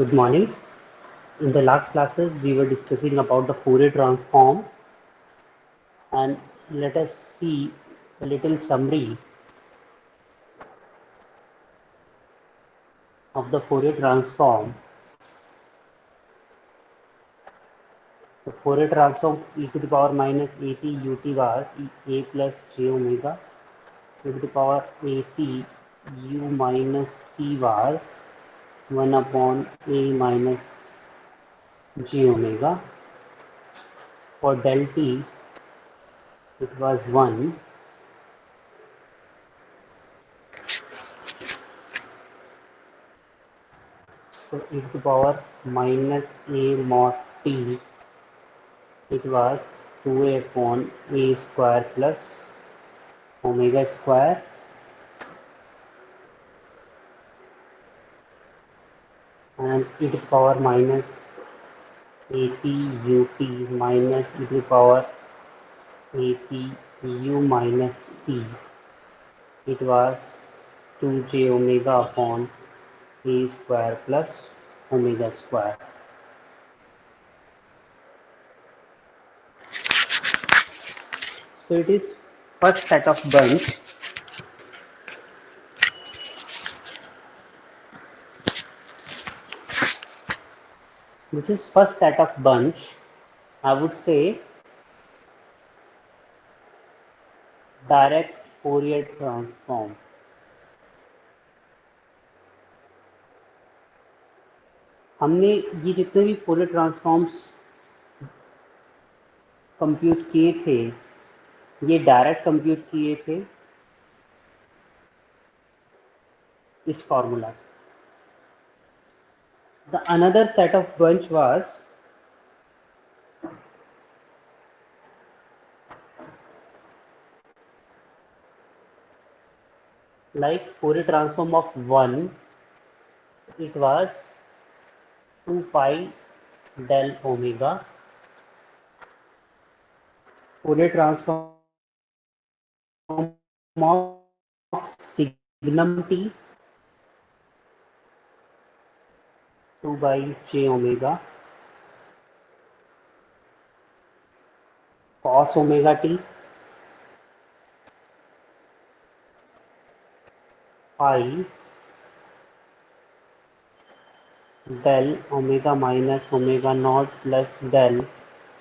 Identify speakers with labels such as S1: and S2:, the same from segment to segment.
S1: Good morning. In the last classes, we were discussing about the Fourier transform, and let us see a little summary of the Fourier transform. The Fourier transform e to the power minus at ut was a plus j omega, e to the power at u minus t was 1 upon a minus j omega. For del t, it was 1. So e to the power minus a mod t, it was 2a upon a square plus omega square, and e to the power minus at ut minus e to the power at u minus t, it was 2j omega upon a square plus omega square. So it is first set of bunch. This is first set of bunch. I would say direct Fourier transform. हमने ये जितने भी Fourier transforms compute किए थे, ये direct compute किए थे इस फॉर्मूला से. The another set of bunch was like Fourier transform of 1, it was 2 pi del omega. Fourier transform of signum t, 2 by j omega. Cos omega t, pi del omega minus omega naught plus del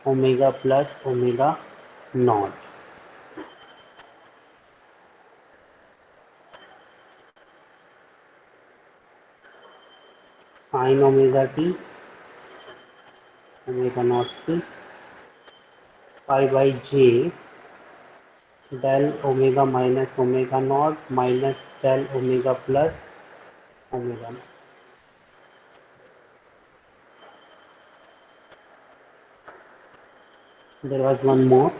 S1: omega plus omega naught. Sin omega t, omega naught t, pi by j del omega minus omega naught minus del omega plus omega naught. There was one more,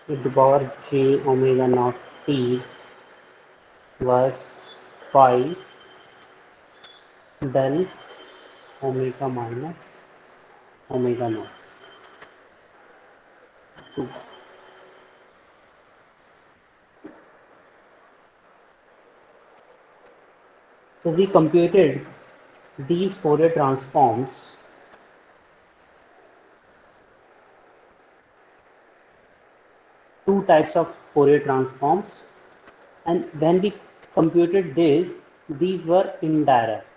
S1: e to the power j omega naught t was pi del omega minus omega naught 2. So we computed these Fourier transforms two types of Fourier transforms, and when we computed this, these were indirect.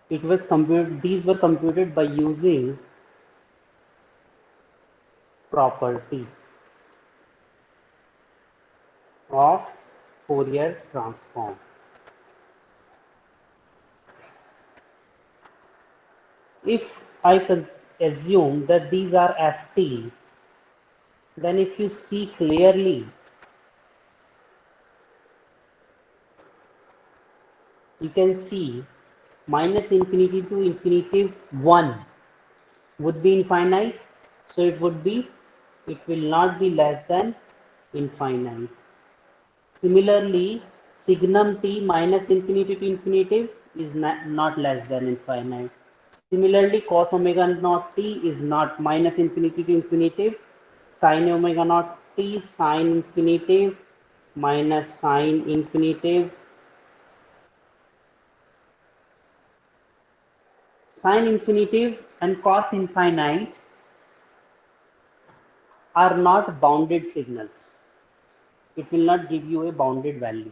S1: These were computed by using property of Fourier transform. If I assume that these are ft, then if you see clearly, you can see minus infinity to infinity 1 would be infinite, so it will not be less than infinite. Similarly, signum t minus infinity to infinity is not less than infinite. Similarly, cos omega naught t is not minus infinity to infinity. Sin omega naught t, sin infinity minus sine infinitive. Sine infinitive and cos infinite are not bounded signals. It will not give you a bounded value.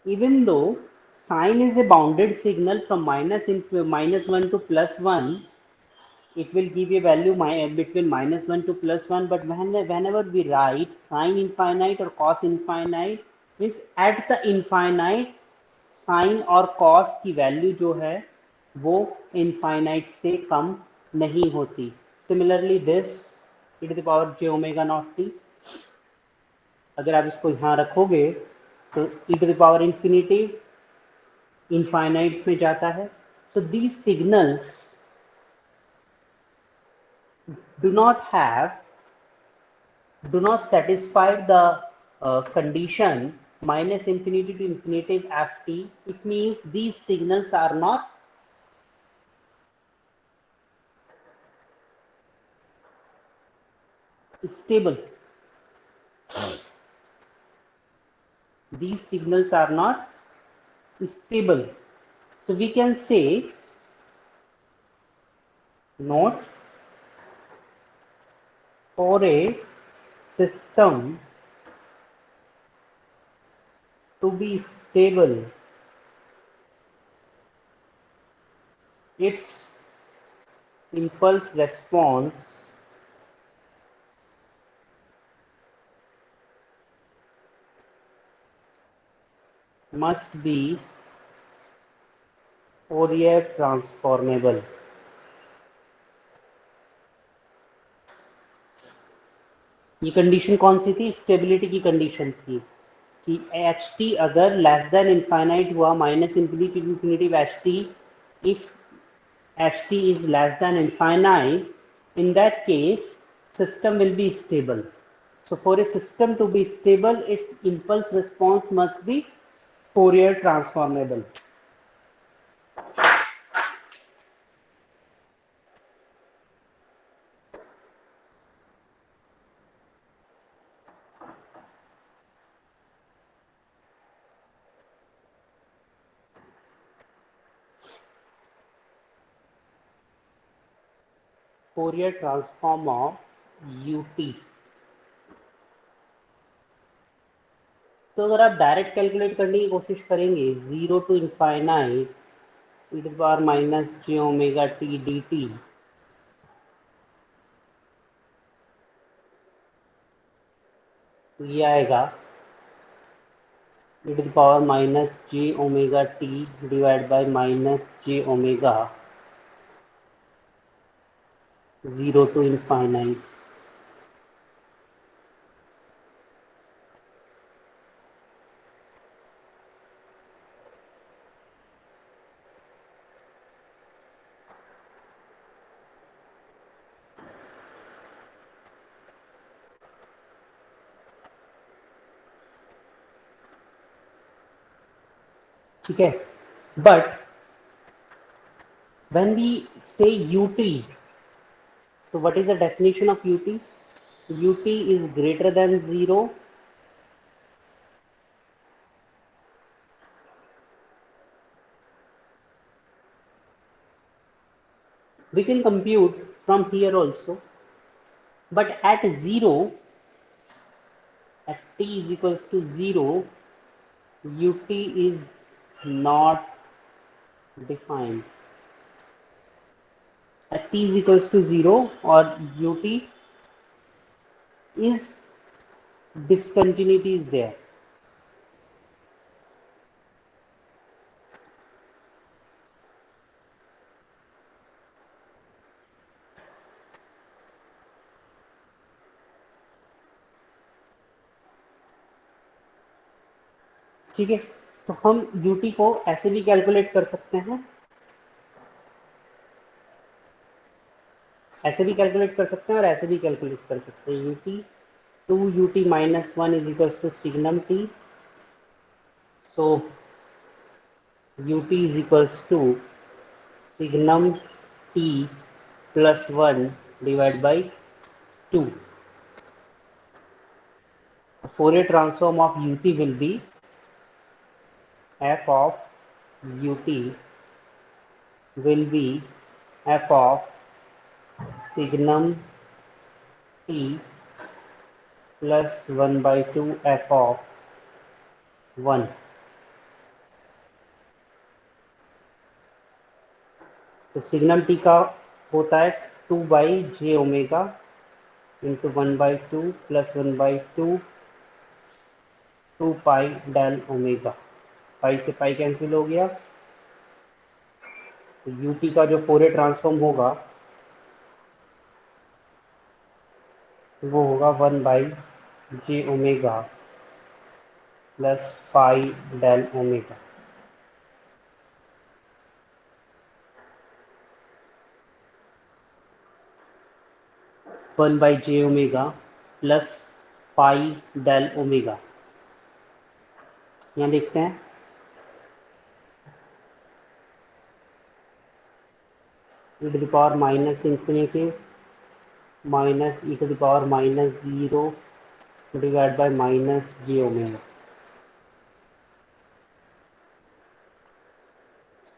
S1: Even though sine is a bounded signal from -1 to +1, it will give a value between -1 to +1, but whenever we write sine infinite or cos infinite, means at the infinite sine और cos की value जो है वो infinite से कम नहीं होती. Similarly this e to the power j omega naught t, अगर आप इसको यहाँ रखोगे तो e to the power infinity infinite में जाता है. So these signals do not satisfy the condition minus infinity to infinitive ft. It means these signals are not stable. These signals are not stable. So we can say, note, for a system to be stable, its impulse response must be Fourier transformable. ये condition कौन सी थी? Stability की condition थी कि h t अगर less than infinite हुआ, minus infinity to infinity h t, if h t is less than infinite, in that case system will be stable. So for a system to be stable, its impulse response must be Fourier transformable. Fourier transform of ut. तो अगर आप direct calculate करने की कोशिश करेंगे, 0 to infinite e to the power minus j omega t dt, तो ये आएगा e to the power minus j omega t divided by minus j omega 0 to infinite. ठीक है, but when we say ut, so what is the definition of ut? Ut is greater than 0 we can compute from here also, but at 0, at t is equals to 0, ut is not defined. At t is equals to 0 or ut is discontinuity is there. ठीक है, तो हम ut को ऐसे भी calculate कर सकते हैं, ऐसे भी कैलकुलेट कर सकते हैं और ऐसे भी कैलकुलेट कर सकते हैं. ut 2 ut minus 1 is equals to signum t. So ut is equals to signum t plus 1 divided by 2. Fourier transform of ut will be f of ut will be f of signum t plus 1 by 2 f of 1. तो signum T का होता है 2 by J omega into 1 by 2 plus 1 by 2 2 pi del omega. Pi से pi cancel हो गया. तो UT का जो फोरियर ट्रांसफॉर्म होगा वो होगा 1 by J omega plus pi del omega. One by J omega plus pi del omega. यहाँ देखते हैं e to the power minus infinity minus e to the power minus 0 divided by minus j omega.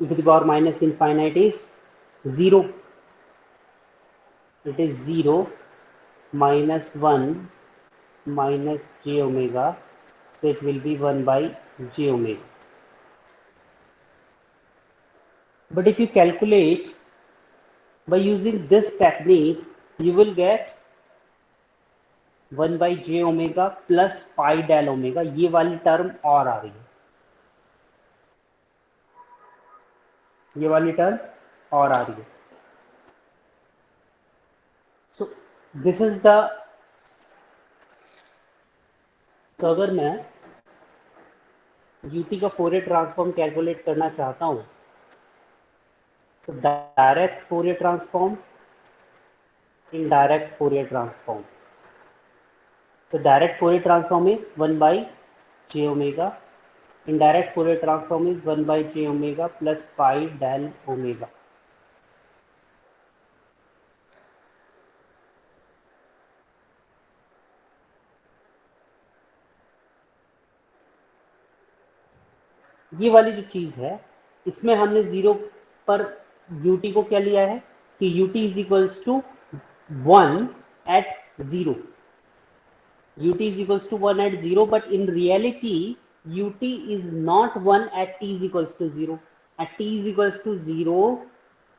S1: E to the power minus infinite is 0. It is 0 minus 1 minus j omega. So it will be 1 by j omega. But if you calculate by using this technique, you will get 1 by j omega plus pi del omega. ये वाली term और आ रही है, ये वाली term और आ रही है. So this is the, तो अगर मैं ut का फोरियर ट्रांसफॉर्म कैलकुलेट करना चाहता हूँ, so direct Fourier transform, indirect Fourier transform. So direct Fourier transform is 1 by j omega. Indirect Fourier transform is 1 by j omega plus pi del omega. ये वाली जो चीज है, इसमें हमने जीरो पर ut को क्या लिया है कि ut is equals to 1 at 0. ut is equals to 1 at 0, but in reality ut is not 1 at t is equals to 0. At t is equals to 0,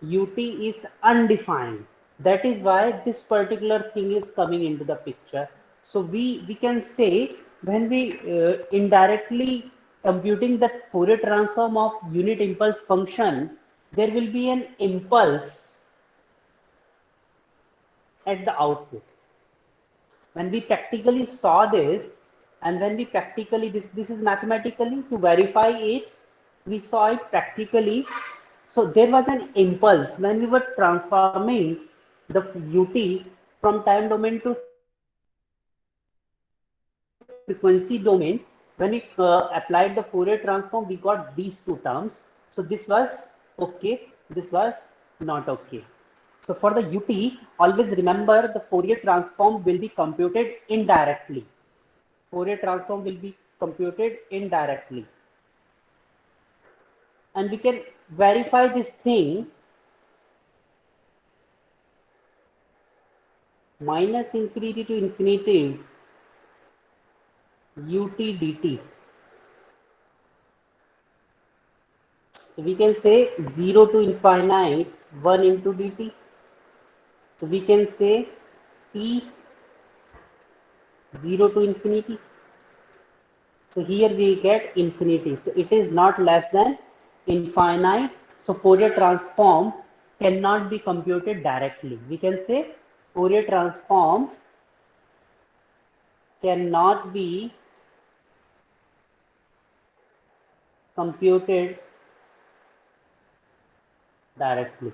S1: ut is undefined. That is why this particular thing is coming into the picture. So we can say when we indirectly computing the Fourier transform of unit impulse function, there will be an impulse at the output. When we practically saw this, and when we practically, this is mathematically, to verify it, we saw it practically. So there was an impulse when we were transforming the ut from time domain to frequency domain. When we applied the Fourier transform, we got these two terms. So this was okay, this was not okay. So for the ut, always remember the Fourier transform will be computed indirectly. Fourier transform will be computed indirectly. And we can verify this thing minus infinity to infinity ut dt. So we can say 0 to infinite 1 into dt. So we can say t 0 to infinity. So here we get infinity. So it is not less than infinite. So Fourier transform cannot be computed directly. We can say Fourier transform cannot be computed directly.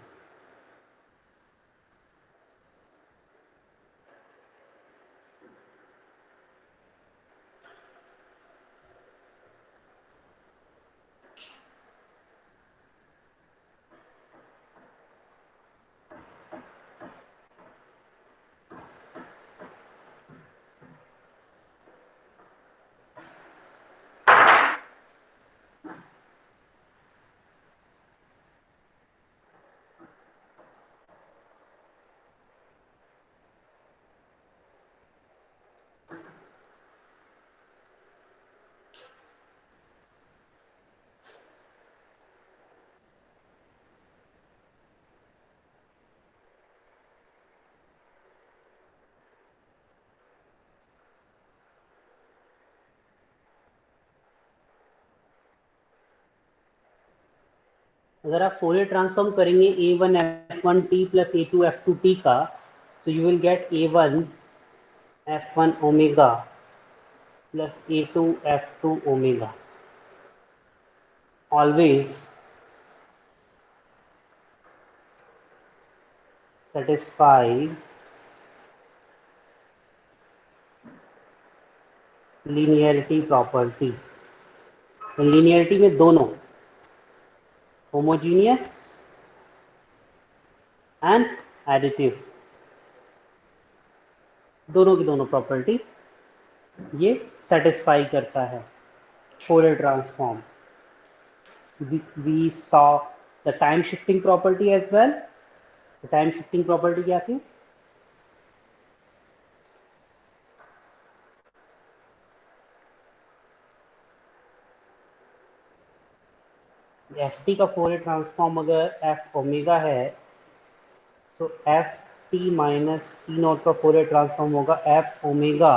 S1: अगर आप Fourier transform करेंगे a1 f1t plus a2 f2t का, so you will get a1 f1 omega plus a2 f2 omega. Always satisfy linearity property. linearity में दोनों homogeneous and additive, दोनों की दोनों property ये सेटिस्फाई करता है Fourier transform. We saw the time shifting property as well. The time shifting property क्या थी? ft का फोरियर ट्रांसफॉर्म अगर f ओमेगा है, so F T minus T not का फोरियर ट्रांसफॉर्म होगा f omega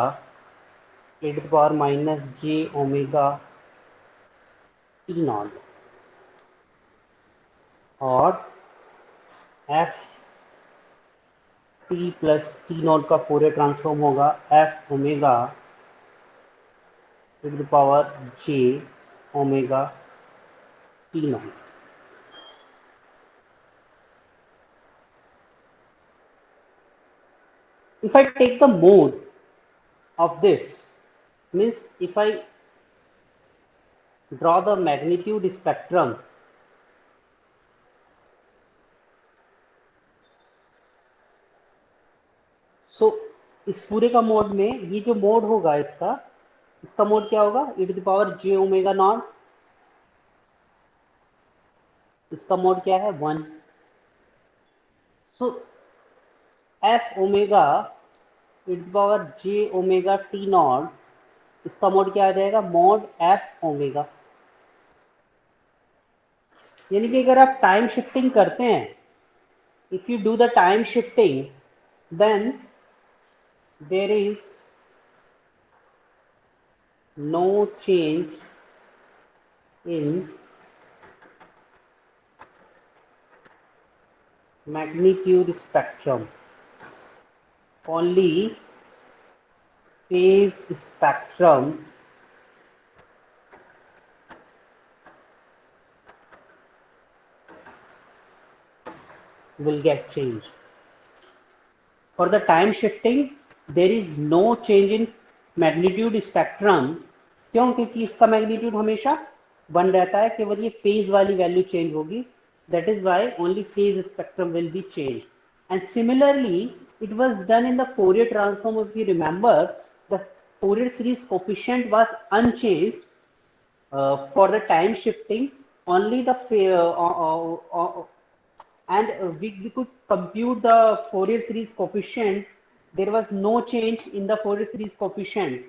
S1: e to power minus j omega T not, और f T plus T not का Fourier transform होगा f omega e to power j omega T not. If I take the mode of this, means if I draw the magnitude spectrum, so इस पूरे का mode में ये जो mode होगा इसका मोड क्या होगा? e to the power j omega naught. इसका मोड क्या है? 1. So f omega e to the power j omega t naught, इसका मोड क्या आ जाएगा? Mod f omega. यानी कि अगर आप टाइम शिफ्टिंग करते हैं, if you do the time shifting, then there is no change in magnitude spectrum, only phase spectrum will get changed. For the time shifting, there is no change in magnitude spectrum. क्यों? क्योंकि इसका magnitude हमेशा 1 रहता है, केवल ये phase वाली value change होगी. That is why only phase spectrum will be changed. And similarly, it was done in the Fourier transform. If you remember, the Fourier series coefficient was unchanged for the time shifting. Only the and we could compute the Fourier series coefficient. There was no change in the Fourier series coefficient.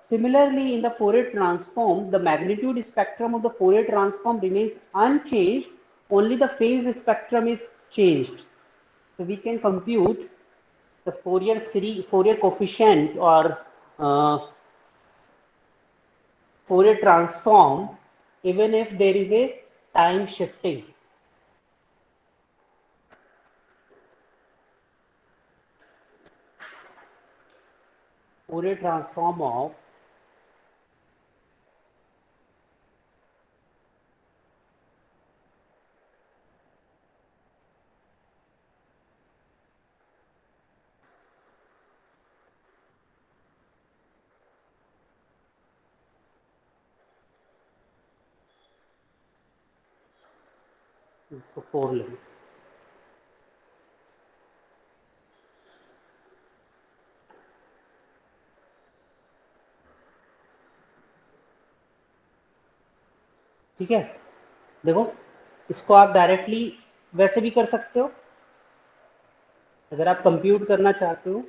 S1: Similarly, in the Fourier transform, the magnitude spectrum of the Fourier transform remains unchanged. Only the phase spectrum is changed. So we can compute the Fourier series, Fourier coefficient, or Fourier transform, even if there is a time shifting. Fourier transform of इसको 4 लेंगे. ठीक है, देखो इसको आप directly वैसे भी कर सकते हो अगर आप कंप्यूट करना चाहते हो.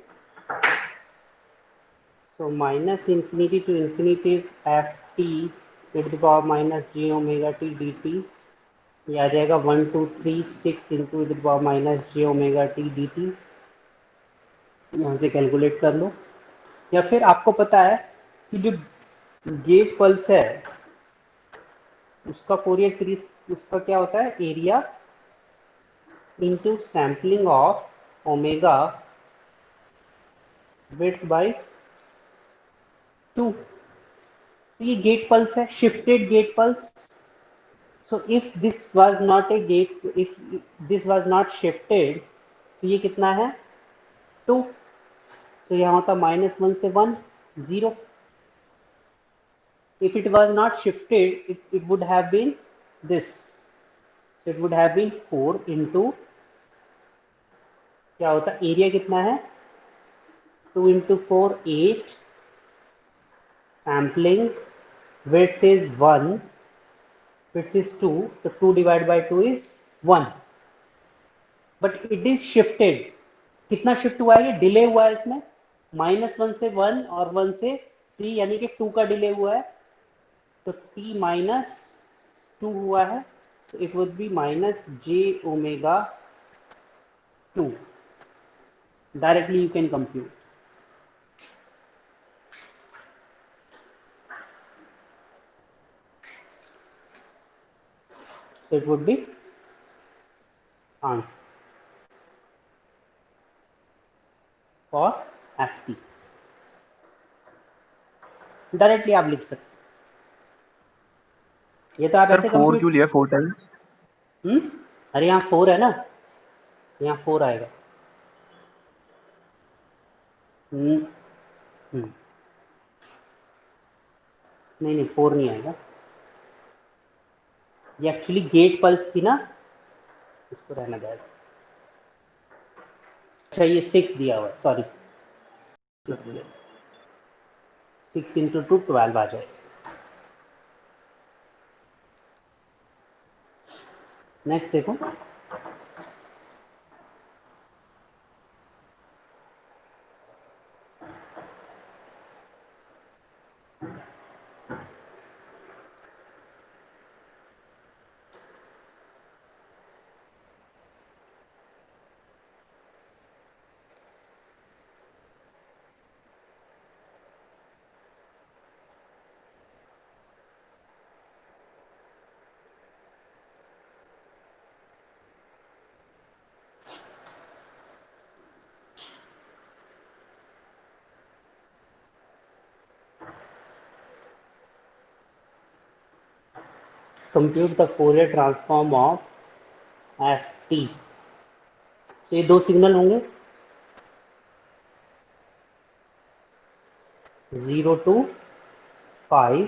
S1: So minus infinity to infinity f t e to the power minus j omega t d t, ये आ जाएगा 1236 into e to the power minus j omega t d t. यहाँ से कैलकुलेट कर लो. या फिर आपको पता है कि जो गेट पल्स है उसका फोरियर सीरीज उसका क्या होता है, area into sampling of omega width by 2। तो ये गेट पल्स है, shifted gate pulse. So if this was not a gate, if this was not shifted, तो ये कितना है, 2। सो यहाँ होता -1 से 1, 0। If it was not shifted, it would have been this. So it would have been 4 into, क्या होता है, एरिया कितना है, 2 into 4, 8, sampling, width is 1, width is 2, so 2 divided by 2 is 1. But it is shifted. कितना shift हुआ है, ये delay हुआ है इसमें, -1 से 1 और 1 से 3, यानी कि 2 का डिले हुआ है, तो t minus 2 हुआ है, so it would be minus j omega 2. Directly you can compute. So it would be answer for ft. Directly आप लिख सकते, ये तो आप ऐसे
S2: कंप्यूट, 4 क्यों लिया 4 टाइम्स?
S1: अरे यहाँ 4 है ना, यहाँ 4 आएगा। नहीं नहीं 4 नहीं आएगा, ये एक्चुअली गेट पल्स थी ना, इसको रहना गैस। अच्छा ये 6 दिया हुआ है, सॉरी, 6 इंटू 2 12 आ जाएगा। नेक्स्ट देखो, compute the Fourier transform of F T. तो ये दो सिग्नल होंगे, 0 to 5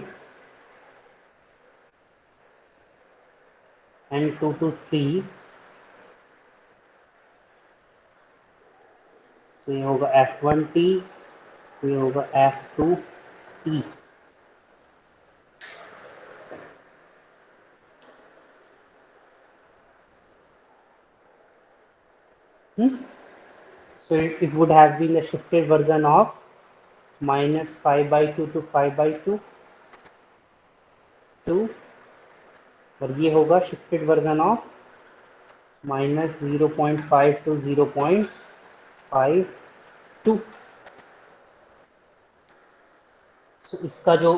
S1: and 2 to 3। तो ये होगा F1T, ये होगा F2T। So it would have been a shifted version of -5/2 to 5/2, 2, और ये होगा shifted version of -0.5 to 0.52। so इसका जो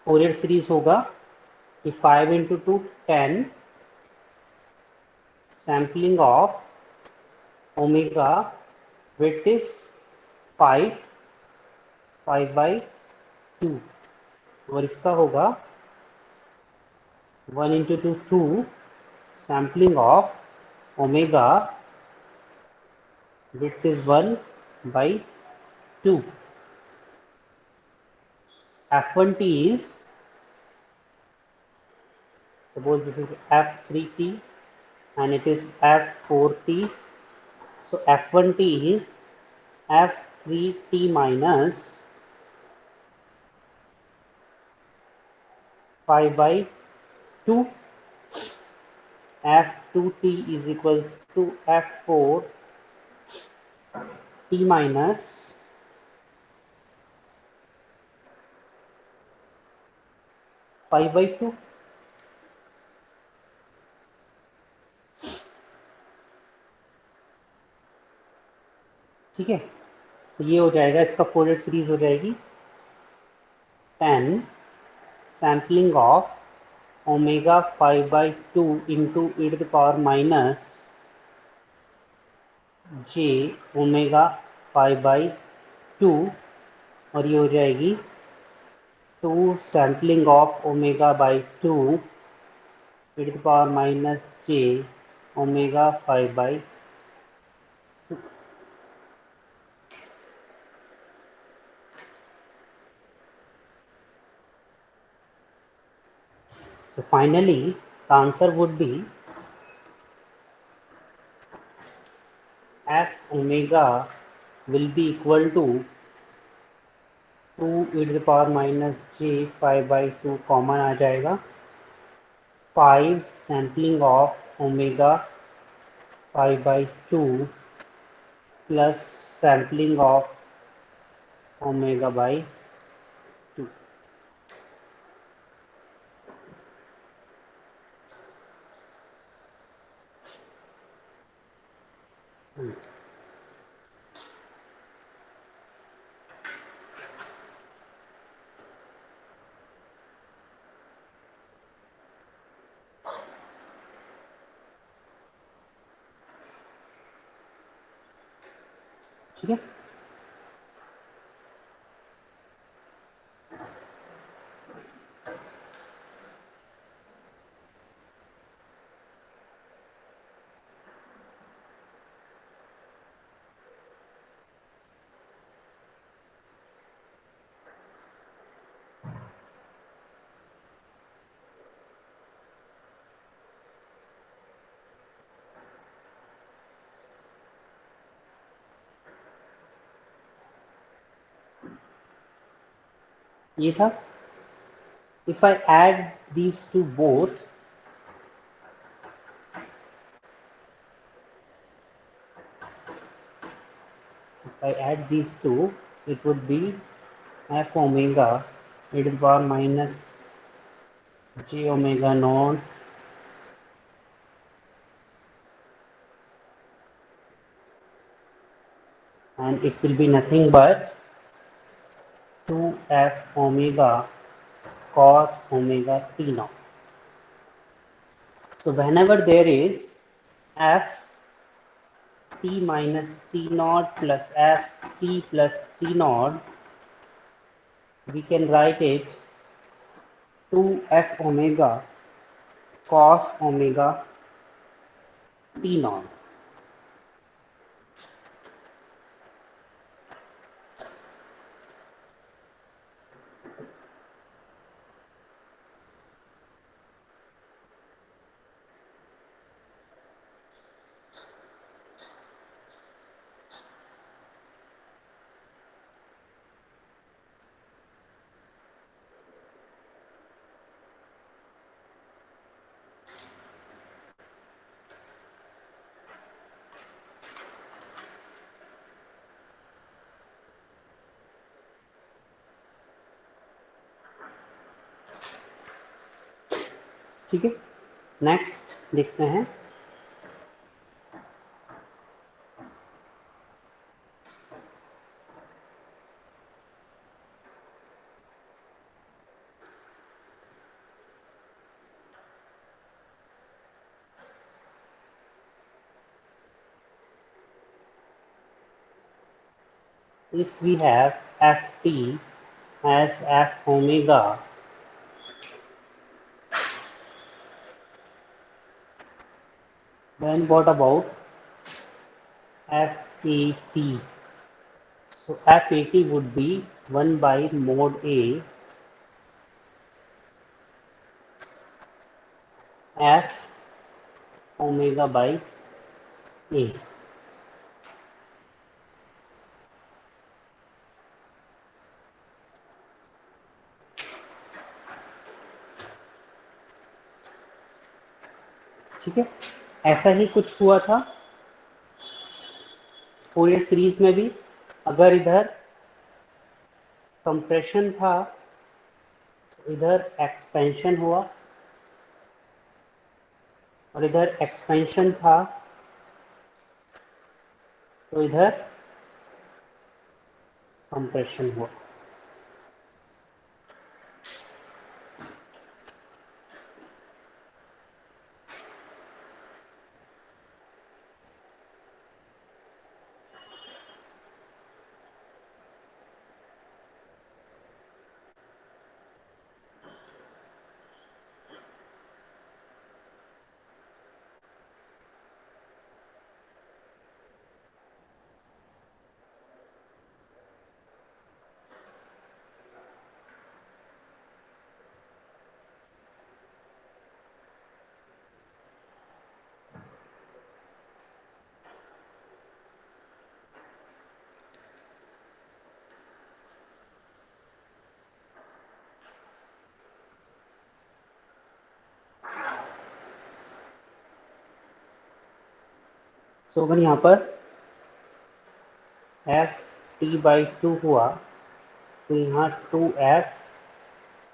S1: फोरियर सीरीज होगा कि 5 into 2 10, sampling of omega width is 5, 5/2, और इसका होगा 1 into 2 2, sampling of omega width is 1/2। F1T is, suppose this is F3T and it is F4T, so F1T is F3T minus 5/2, F2T is equals to F4T minus 5/2। ठीक है, तो ये हो जाएगा, इसका फोरियर सीरीज हो जाएगी 10 sampling of omega 5/2 into e to the power minus j omega 5/2 और ये हो जाएगी 2 sampling of omega by 2 e to the power minus j omega 5/2. So finally, the answer would be f omega will be equal to 2 e to the power minus j 5/2 common आ जाएगा 5 sampling of omega 5/2 plus sampling of omega by 2. ठीक है. ये था. If I add these two both, if I add these two, it would be f omega e to the power minus j omega naught and it will be nothing but 2f omega cos omega t naught. So whenever there is f t minus t naught plus f t plus t naught, we can write it 2f omega cos omega t naught. ठीक है. Next देखते हैं. If we have ft as f omega, then what about fat? So fat would be 1 by mod a f omega by a. ठीक है. ऐसा ही कुछ हुआ था फोरियर सीरीज में भी. अगर इधर कंप्रेशन था तो इधर एक्सपेंशन हुआ और इधर एक्सपेंशन था तो इधर कंप्रेशन हुआ. सो अगर यहाँ पर एफ टी बाई टू हुआ तो यहाँ टू एफ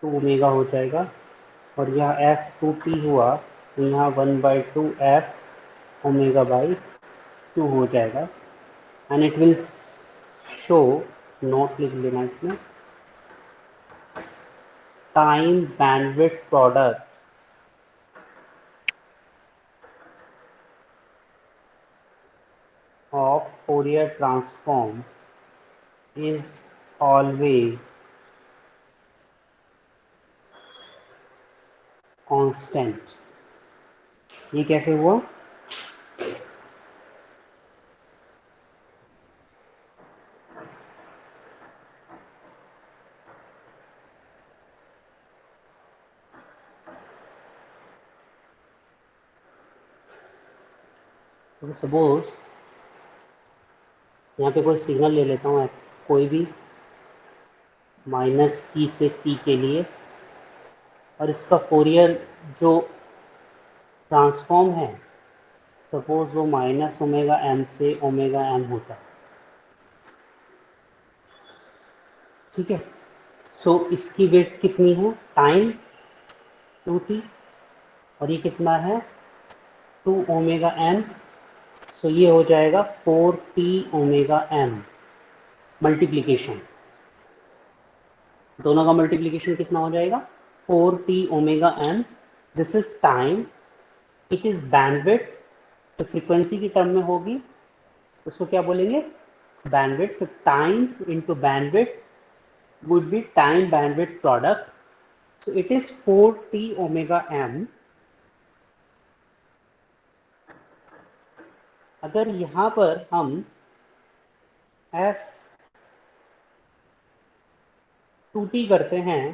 S1: टू ओमेगा हो जाएगा, और यहाँ एफ टू टी हुआ तो यहाँ one by two F omega by to हो जाएगा। And it will show, note लिख लेना इसमें, time bandwidth product of Fourier transform is always constant। ये कैसे हुआ? तो सपोज यहाँ पे कोई सिग्नल ले लेता हूँ, कोई भी माइनस ई से पी के लिए, और इसका फोरियर जो ट्रांसफॉर्म है, सपोज वो माइनस ओमेगा एम से ओमेगा एम होता है, ठीक है। सो इसकी वेट कितनी है? टाइम टू टी, और ये कितना है? To omega M. सो ये हो जाएगा four t omega m multiplication. दोनों का मल्टीप्लीकेशन कितना हो जाएगा? Four t omega m. This is time, it is bandwidth. तो फ्रीक्वेंसी की टर्म में होगी, उसको क्या बोलेंगे? बैंडविड्थ। तो time into bandwidth would be time bandwidth product. So it is 4t omega m। अगर यहां पर हम f 2t करते हैं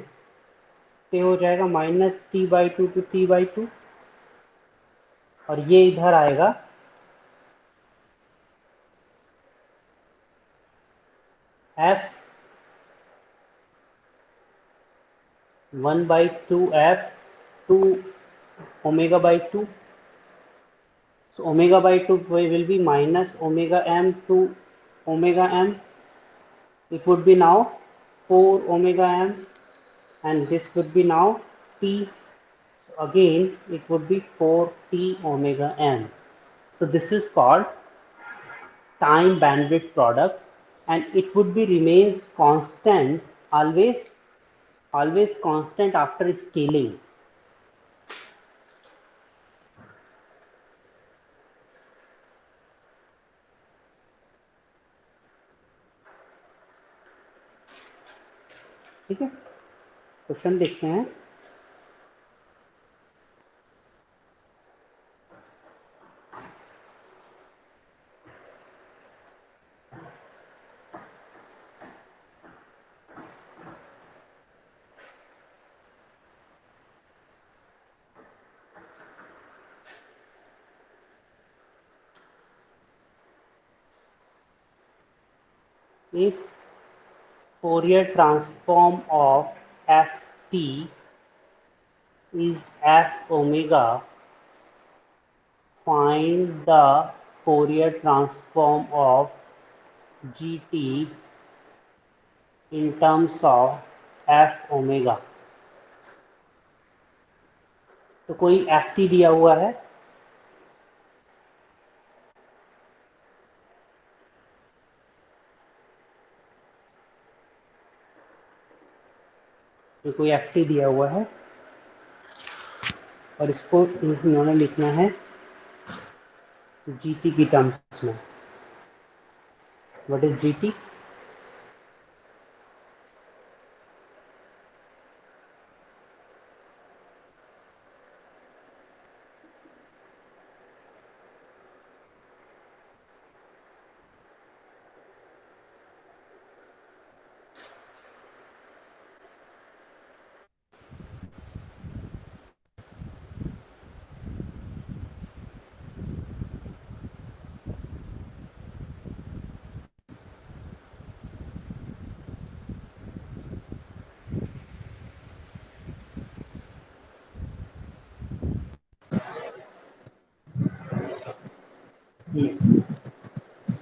S1: तो हो जाएगा minus t by two two t by two, और ये इधर आएगा f one by two f two omega by two. So omega by 2 will be minus omega m to omega m. It would be now 4 omega m, and this would be now t. So again it would be 4t omega m. So this is called time bandwidth product, and it would be remains constant, always constant after scaling। ठीक है, question देखते हैं। If Fourier transform of ft is f omega, find the Fourier transform of gt in terms of f omega। तो कोई ft दिया हुआ है, तो कोई ft दिया हुआ है, और इसको इन्होंने लिखना है gt की टर्म्स में। What is gt?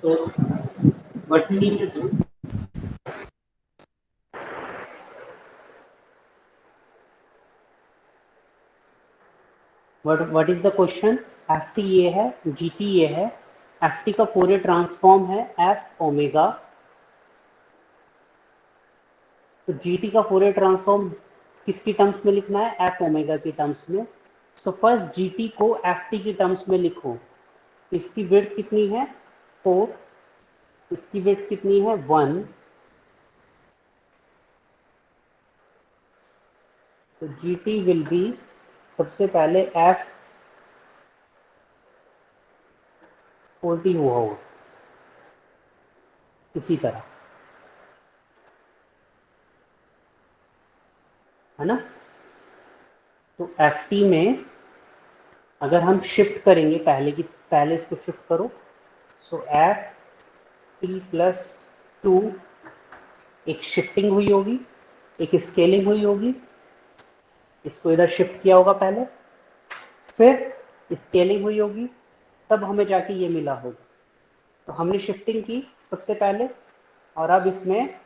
S1: So what we need to do, what is the question? ft ये है, gt ये है, ft का फोरियर ट्रांसफॉर्म है f ओमेगा, तो gt का फोरियर ट्रांसफॉर्म किसकी टर्म्स में लिखना है? f ओमेगा की टर्म्स में। सो फर्स्ट gt को ft की टर्म्स में लिखो। इसकी विड्थ कितनी है? 4, इसकी विड्थ कितनी है? 1। तो gt विल बी, सबसे पहले f 40 हुआ होगा इसी तरह, है ना। तो एफ में अगर हम शिफ्ट करेंगे, पहले इसको शिफ्ट करो। सो एफ टी प्लस 2, एक शिफ्टिंग हुई होगी, एक स्केलिंग हुई होगी, इसको इधर शिफ्ट किया होगा पहले, फिर स्केलिंग हुई होगी, तब हमें जाके ये मिला होगा। तो हमने शिफ्टिंग की सबसे पहले, और अब इसमें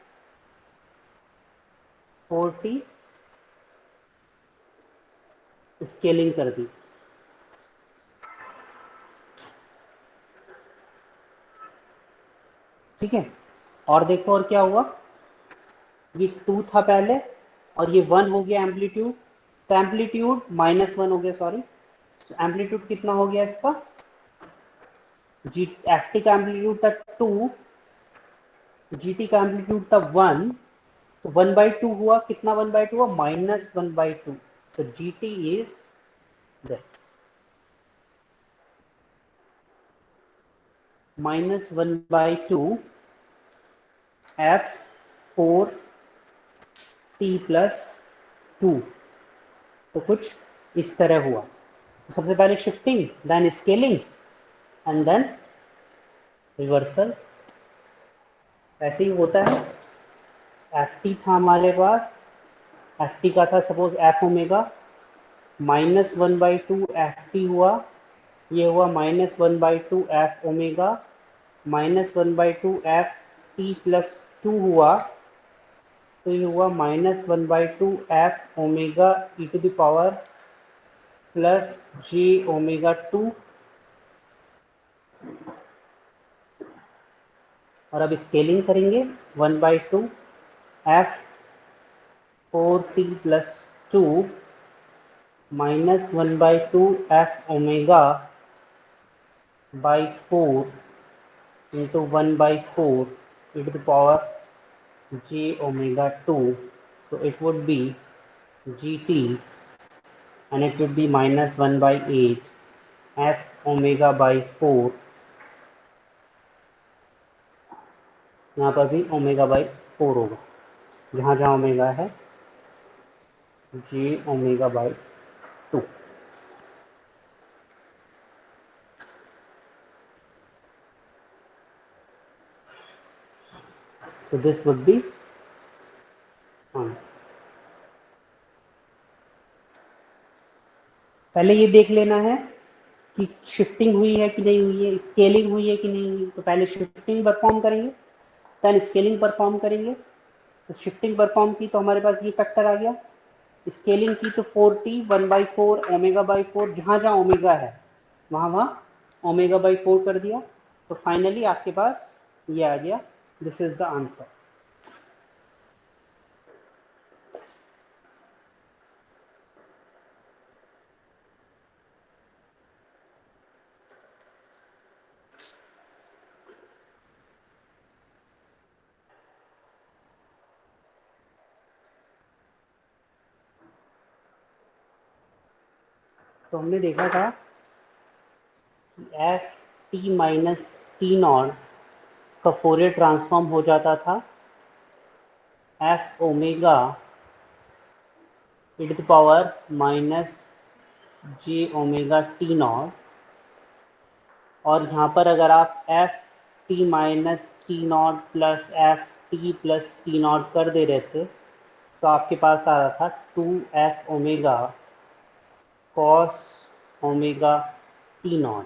S1: 40 स्केलिंग कर दी। ठीक है, और देखो और क्या हुआ। ये 2 था पहले, और ये 1 हो गया एम्पलीट्यूड, तो एम्पलीट्यूड -1 हो गया, सॉरी। एम्पलीट्यूड कितना हो गया इसका? जी एफ टी का एम्पलीट्यूड था 2, जी टी का एम्पलीट्यूड था 1, तो 1/2 हुआ। कितना 1/2 हुआ? -1/2। So G T is this, -1/2 F 4t+2। तो कुछ इस तरह हुआ। तो सबसे पहले shifting, then scaling, and then reversal. ऐसे ही होता है। एफ टी था हमारे पास, एफ टी का था suppose f omega, -1/2 f t हुआ, ये हुआ -1/2 f omega, -1/2 f t plus 2 हुआ, तो ये हुआ -1/2 f omega e to the power plus j omega 2। और अब स्केलिंग करेंगे, 1/2 F 4t+2 -1/2 f omega by 4 into 1/4 e to the power j omega 2. So it would be gt, and it would be -1/8 f omega by 4, यहाँ पर भी omega by 4 होगा, जहाँ जहाँ omega है, j omega by 2। So this would be answer. पहले ये देख लेना है कि शिफ्टिंग हुई है कि नहीं हुई है, स्केलिंग हुई है कि नहीं हुई। तो पहले शिफ्टिंग परफॉर्म करेंगे, देन स्केलिंग परफॉर्म करेंगे। तो शिफ्टिंग परफॉर्म की तो हमारे पास ये फैक्टर आ गया, स्केलिंग की तो 4t 1/4 ओमेगा बाई 4, जहाँ जहाँ ओमेगा है वहाँ वहाँ ओमेगा बाई 4 कर दिया। तो फाइनली आपके पास ये आ गया, दिस इज द आंसर। तो हमने देखा था कि F T minus T not का फोरियर ट्रांसफॉर्म हो जाता था F omega e to the power minus j omega T not. और यहाँ पर अगर आप F T minus T not plus F t plus T not कर दे रहे थे, तो आपके पास आ रहा था 2f omega cos omega t naught.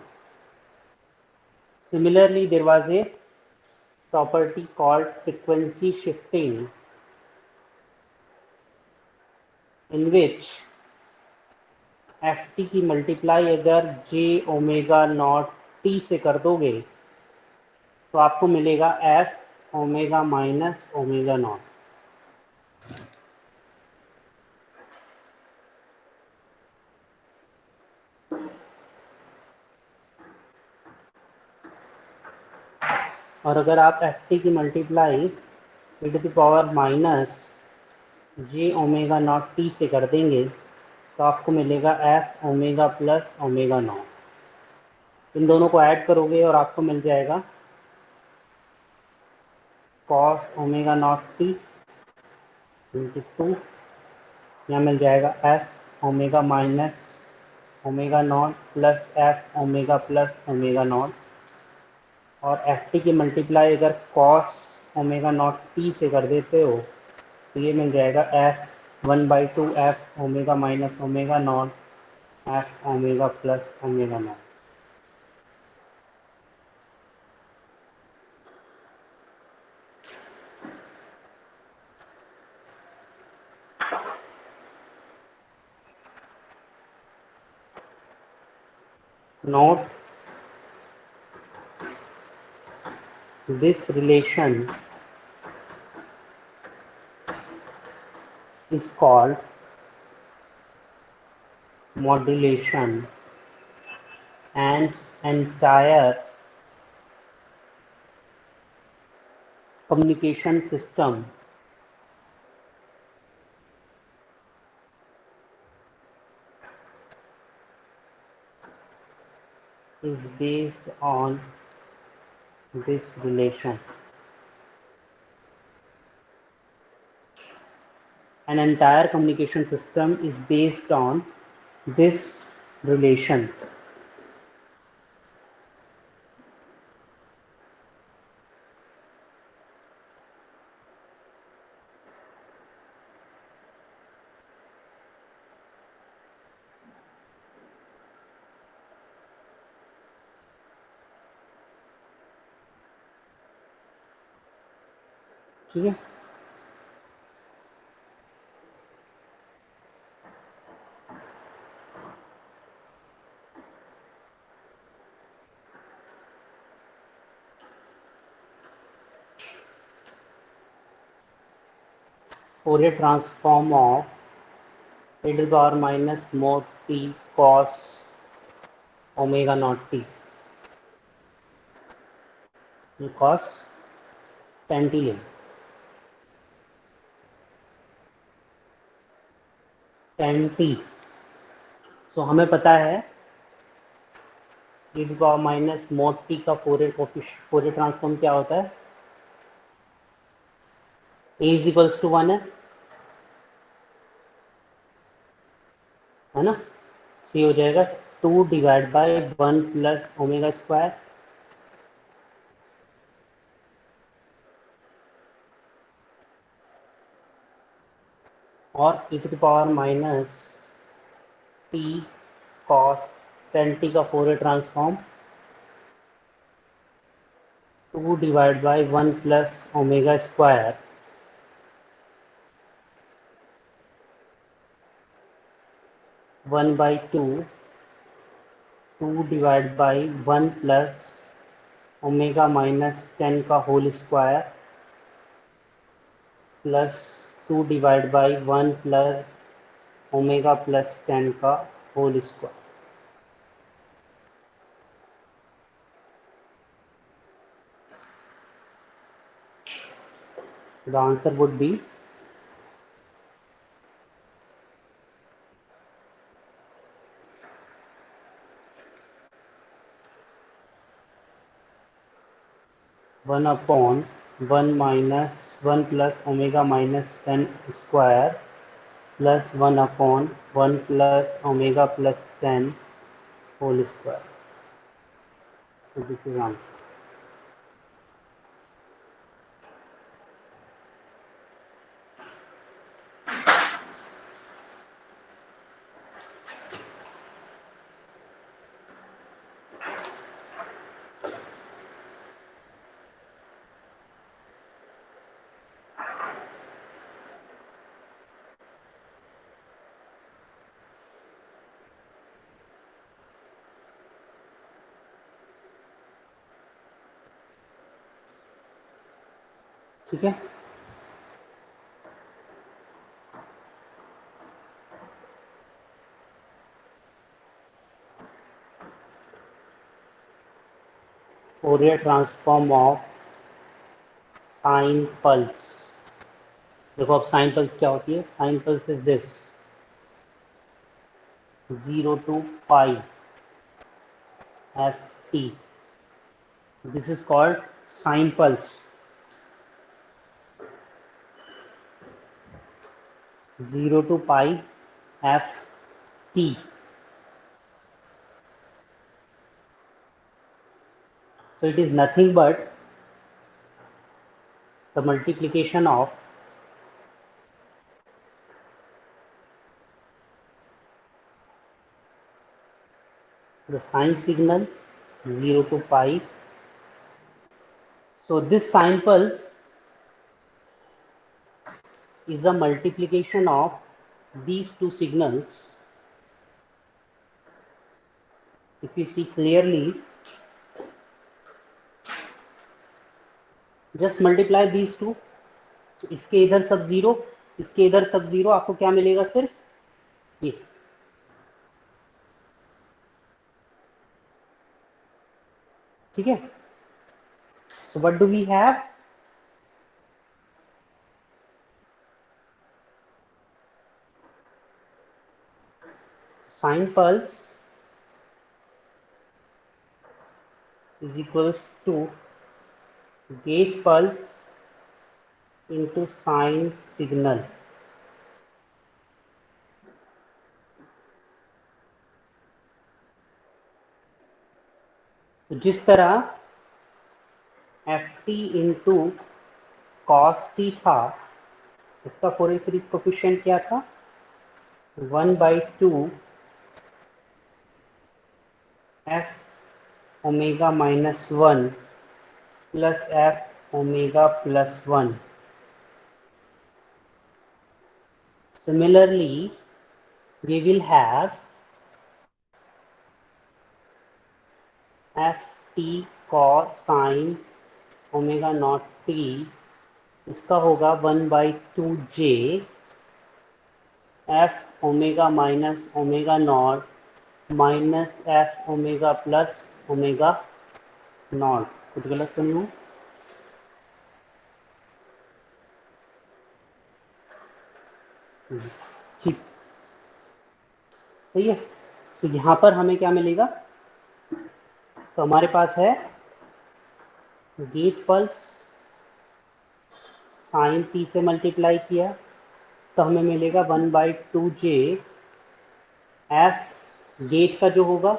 S1: Similarly, there was a property called frequency shifting, in which ft की मल्टीप्लाई अगर j ओमेगा नॉट t से कर दोगे तो आपको मिलेगा f omega minus omega not. और अगर आप ft की multiply e to the power minus j omega not t से कर देंगे तो आपको मिलेगा f omega plus omega not. इन दोनों को ऐड करोगे और आपको मिल जाएगा cos omega not t into 2, यहाँ मिल जाएगा f omega minus omega not plus f omega plus omega not. और ft की मल्टीप्लाई अगर cos ओमेगा नॉट t से कर देते हो तो ये मिल जाएगा f 1/2 f omega minus omega not f omega plus omega not. Note, this relation is called modulation, and entire communication system is based on this relation. An entire communication system is based on this relation. ठीक है, Fourier transform of e to the power minus mod t cos omega naught t, cos tan t ले, tan t। सो हमें पता है e to the power minus mod t का Fourier transform क्या होता है, a इज इक्वल्स टू 1 है ना। सी हो जाएगा 2 divide by 1 plus omega square, और e to the power minus T cos ten T का Fourier transform 2 divide by 1 plus omega square 1/2 2 divide by 1 plus omega minus 10 का whole square plus 2 divide by 1 plus omega plus 10 का whole square. The answer would be 1/1 minus 1 plus omega minus 10 square plus 1/1 plus omega plus 10 whole square. So this is answer. ठीक है। Fourier transform of sine pulse. देखो अब sine pulse क्या होती है। Sine pulse is this 0 to pi ft. This is called sine pulse. 0 to pi ft. So it is nothing but the multiplication of the sine signal 0 to pi. So this sine pulse is the multiplication of these two signals. If you see clearly, just multiply these two. So इसके इधर सब zero, इसके इधर सब zero, आपको क्या मिलेगा? सिर्फ ये। ठीक है। So what do we have? Sine pulse is equals to gauge pulse into sine signal. तो जिस तरह ft इंटू कॉस टी था, इसका फोरियर सीरीज कोफिशिएंट क्या था? 1/2 f omega minus 1 plus f omega plus 1. Similarly, we will have ft cos sin omega not t. इसका होगा 1/2j f omega minus omega not minus f omega plus omega not. कुछ गलत तो नहीं हो? ठीक, सही है। तो यहाँ पर हमें क्या मिलेगा? तो हमारे पास है गेज पल्स साइन टी से मल्टीप्लाई किया तो हमें मिलेगा 1/2j एफ गेट का जो होगा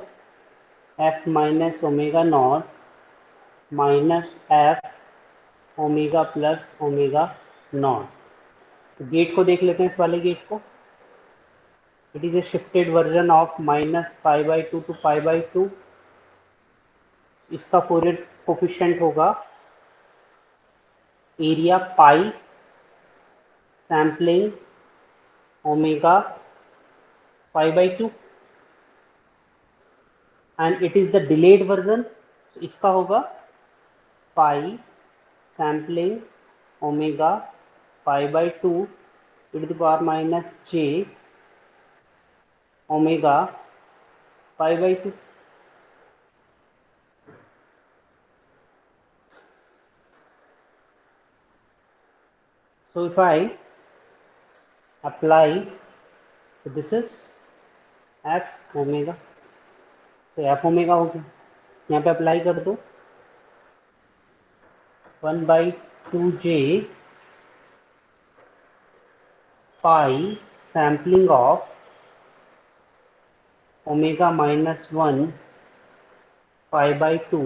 S1: F minus omega not minus F omega plus omega not. तो गेट को देख लेते हैं, इस वाले गेट को. It is a shifted version of -π/2 to π/2. इसका फोरियर कोफिशिएंट होगा area pi sampling omega π/2 and it is the delayed version. इसका होगा pi sampling omega π/2 e to the power minus j omega π/2. So if I apply, so this is f omega. So f omega हो गया, यहाँ पे apply कर दो 1/2j pi sampling of omega minus 1 π/2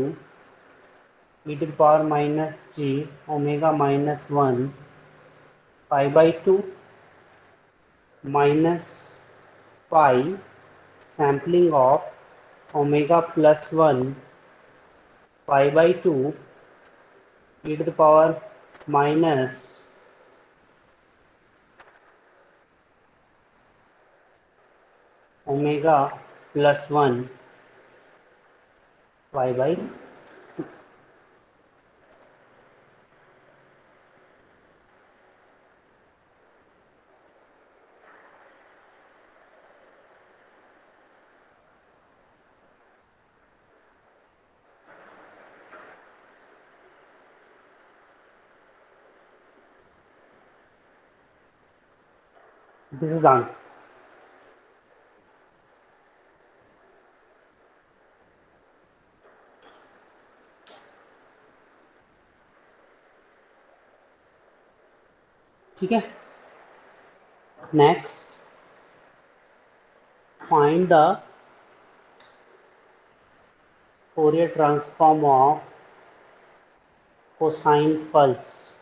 S1: e to the power minus j omega minus 1 π/2 minus pi sampling of omega plus 1 π/2 e to the power minus omega plus 1 π/2. This is answer. ठीक है. Next, find the Fourier transform of cosine pulse.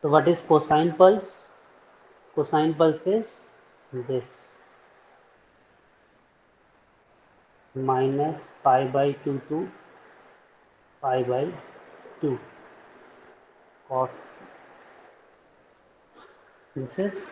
S1: So what is cosine pulse? Cosine pulse is this, minus pi by 2 to pi by 2 cos. This is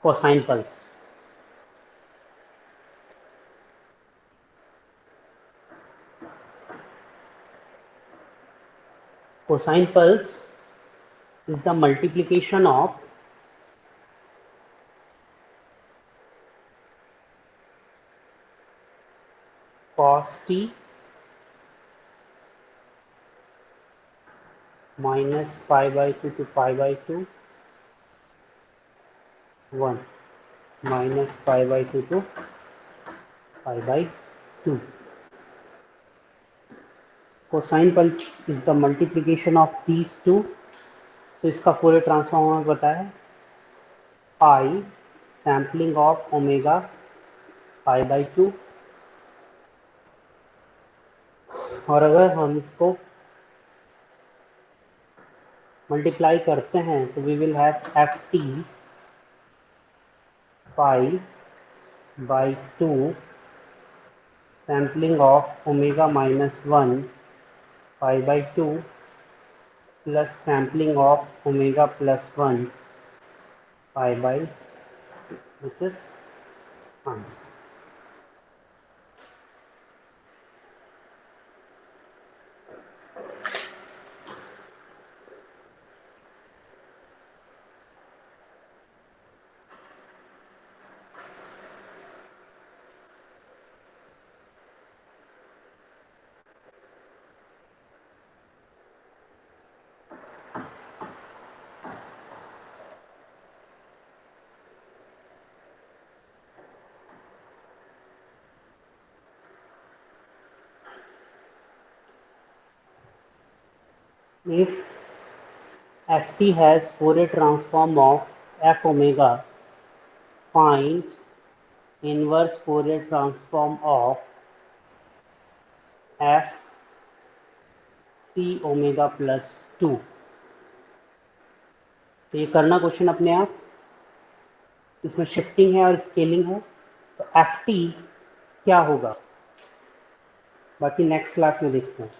S1: cosine pulse. Cosine pulse is the multiplication of cos t minus pi by 2 to pi by 2 1 minus pi by 2 to pi by 2. Cosine pulse is the multiplication of these two. So इसका Fourier transform हमें बताया pi sampling of omega pi by 2. और अगर हम इसको multiply करते हैं तो we will have f t pi by 2 sampling of omega minus 1 pi by 2 plus sampling of omega plus 1 pi by. This is answer. If ft has Fourier transform of f omega, find inverse Fourier transform of f c omega plus 2. तो ये करना question अपने आप. इसमें shifting है और scaling है. तो एफ टी क्या होगा बाकी नेक्स्ट क्लास में देखते हैं.